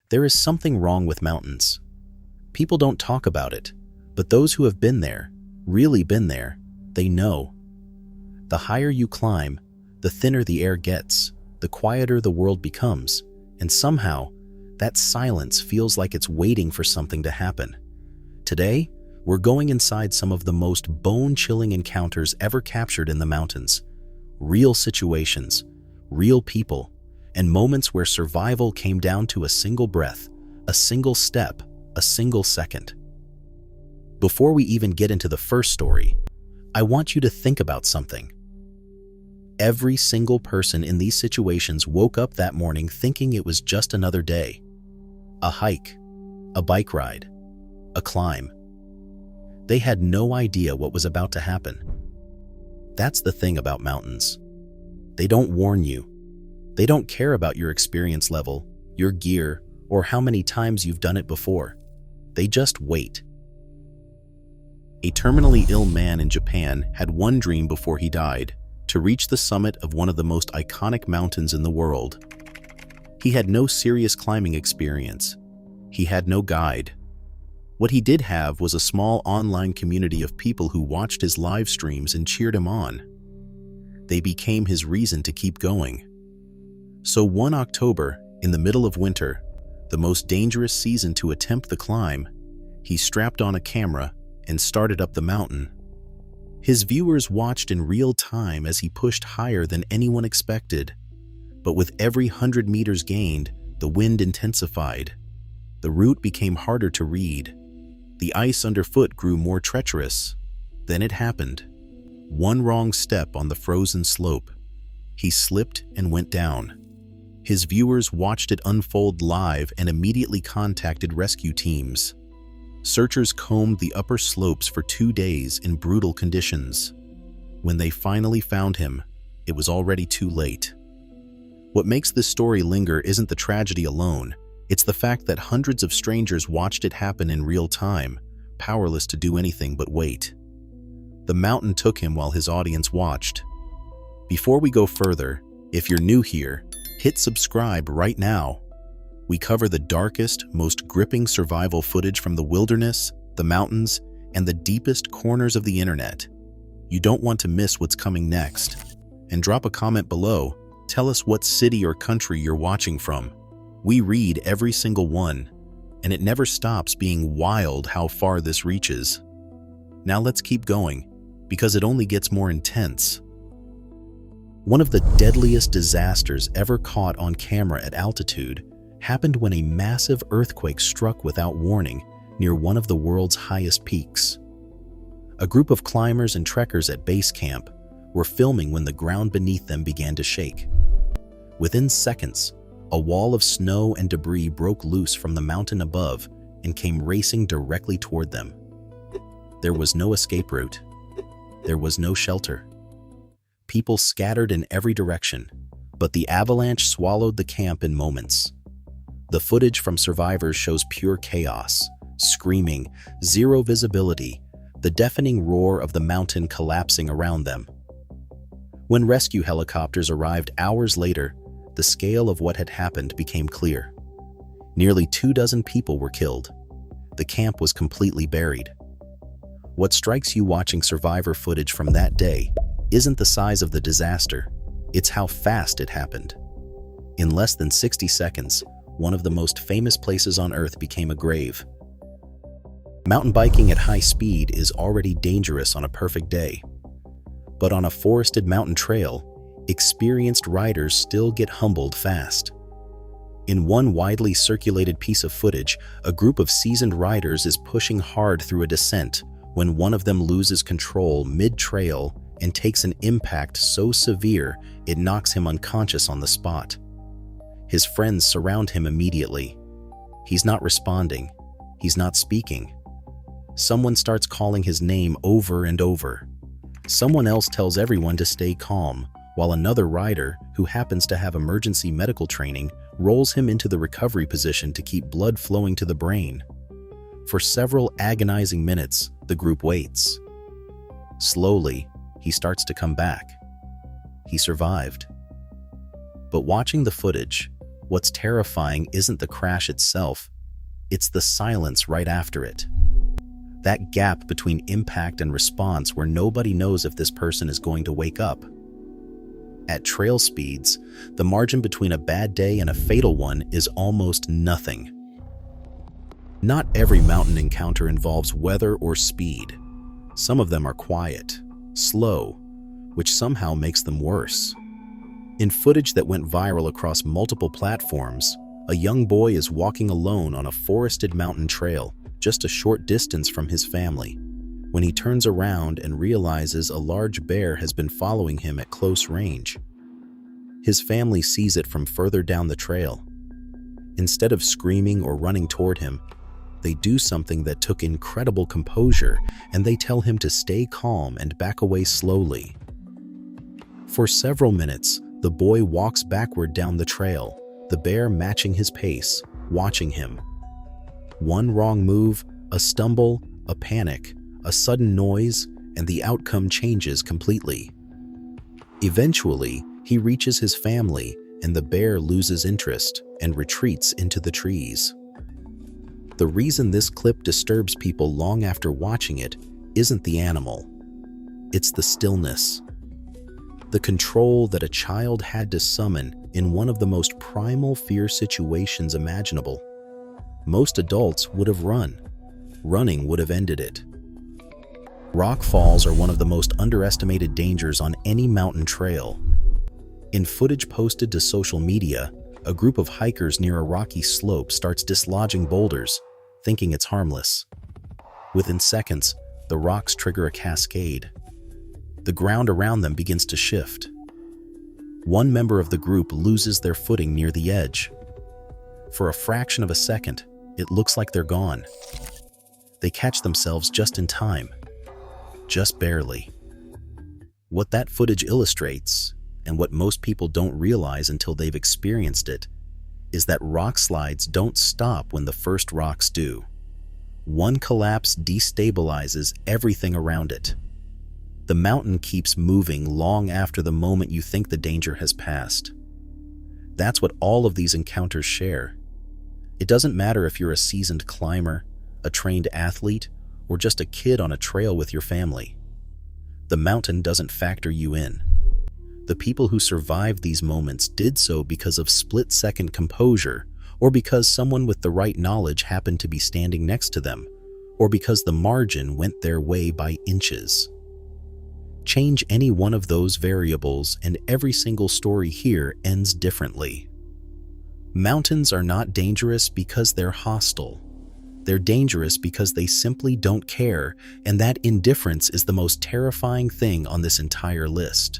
There is something wrong with mountains. People don't talk about it, but those who have been there, really been there, they know. The higher you climb, the thinner the air gets, the quieter the world becomes, and somehow, that silence feels like it's waiting for something to happen. Today, we're going inside some of the most bone-chilling encounters ever captured in the mountains. Real situations, real people, and moments where survival came down to a single breath, a single step, a single second. Before we even get into the first story, I want you to think about something. Every single person in these situations woke up that morning thinking it was just another day. A hike, a bike ride, a climb. They had no idea what was about to happen. That's the thing about mountains. They don't warn you. They don't care about your experience level, your gear, or how many times you've done it before. They just wait. A terminally ill man in Japan had one dream before he died: to reach the summit of one of the most iconic mountains in the world. He had no serious climbing experience. He had no guide. What he did have was a small online community of people who watched his live streams and cheered him on. They became his reason to keep going. So one October, in the middle of winter, the most dangerous season to attempt the climb, he strapped on a camera and started up the mountain. His viewers watched in real time as he pushed higher than anyone expected. But with every 100 meters gained, the wind intensified. The route became harder to read. The ice underfoot grew more treacherous. Then it happened. One wrong step on the frozen slope. He slipped and went down. His viewers watched it unfold live and immediately contacted rescue teams. Searchers combed the upper slopes for 2 days in brutal conditions. When they finally found him, it was already too late. What makes this story linger isn't the tragedy alone. It's the fact that hundreds of strangers watched it happen in real time, powerless to do anything but wait. The mountain took him while his audience watched. Before we go further, if you're new here, hit subscribe right now. We cover the darkest, most gripping survival footage from the wilderness, the mountains, and the deepest corners of the internet. You don't want to miss what's coming next. And drop a comment below. Tell us what city or country you're watching from. We read every single one, and it never stops being wild how far this reaches. Now let's keep going, because it only gets more intense. One of the deadliest disasters ever caught on camera at altitude happened when a massive earthquake struck without warning near one of the world's highest peaks. A group of climbers and trekkers at base camp were filming when the ground beneath them began to shake. Within seconds, a wall of snow and debris broke loose from the mountain above and came racing directly toward them. There was no escape route. There was no shelter. People scattered in every direction, but the avalanche swallowed the camp in moments. The footage from survivors shows pure chaos, screaming, zero visibility, the deafening roar of the mountain collapsing around them. When rescue helicopters arrived hours later, the scale of what had happened became clear. Nearly 24 people were killed. The camp was completely buried. What strikes you watching survivor footage from that day isn't the size of the disaster, it's how fast it happened. In less than 60 seconds, one of the most famous places on Earth became a grave. Mountain biking at high speed is already dangerous on a perfect day. But on a forested mountain trail, experienced riders still get humbled fast. In one widely circulated piece of footage, a group of seasoned riders is pushing hard through a descent when one of them loses control mid-trail and takes an impact so severe it knocks him unconscious on the spot. His friends surround him immediately. He's not responding. He's not speaking. Someone starts calling his name over and over. Someone else tells everyone to stay calm, while another rider, who happens to have emergency medical training, rolls him into the recovery position to keep blood flowing to the brain. For several agonizing minutes, the group waits. Slowly, he starts to come back. He survived. But watching the footage, What's terrifying isn't the crash itself, it's the silence right after it. That gap between impact and response where nobody knows if this person is going to wake up. At trail speeds, the margin between a bad day and a fatal one is almost nothing. Not every mountain encounter involves weather or speed. Some of them are quiet, slow, which somehow makes them worse. In footage that went viral across multiple platforms, a young boy is walking alone on a forested mountain trail, just a short distance from his family, when he turns around and realizes a large bear has been following him at close range. His family sees it from further down the trail. Instead of screaming or running toward him, they do something that took incredible composure, and they tell him to stay calm and back away slowly. For several minutes, the boy walks backward down the trail, the bear matching his pace, watching him. One wrong move, a stumble, a panic, a sudden noise, and the outcome changes completely. Eventually, he reaches his family, and the bear loses interest and retreats into the trees. The reason this clip disturbs people long after watching it isn't the animal. It's the stillness. The control that a child had to summon in one of the most primal fear situations imaginable. Most adults would have run. Running would have ended it. Rock falls are one of the most underestimated dangers on any mountain trail. In footage posted to social media, a group of hikers near a rocky slope starts dislodging boulders, thinking it's harmless. Within seconds, the rocks trigger a cascade. The ground around them begins to shift. One member of the group loses their footing near the edge. For a fraction of a second, it looks like they're gone. They catch themselves just in time. Just barely. What that footage illustrates, and what most people don't realize until they've experienced it, is that rock slides don't stop when the first rocks do. One collapse destabilizes everything around it. The mountain keeps moving long after the moment you think the danger has passed. That's what all of these encounters share. It doesn't matter if you're a seasoned climber, a trained athlete, or just a kid on a trail with your family. The mountain doesn't factor you in. The people who survived these moments did so because of split-second composure, or because someone with the right knowledge happened to be standing next to them, or because the margin went their way by inches. Change any one of those variables and every single story here ends differently. Mountains are not dangerous because they're hostile. They're dangerous because they simply don't care, and that indifference is the most terrifying thing on this entire list.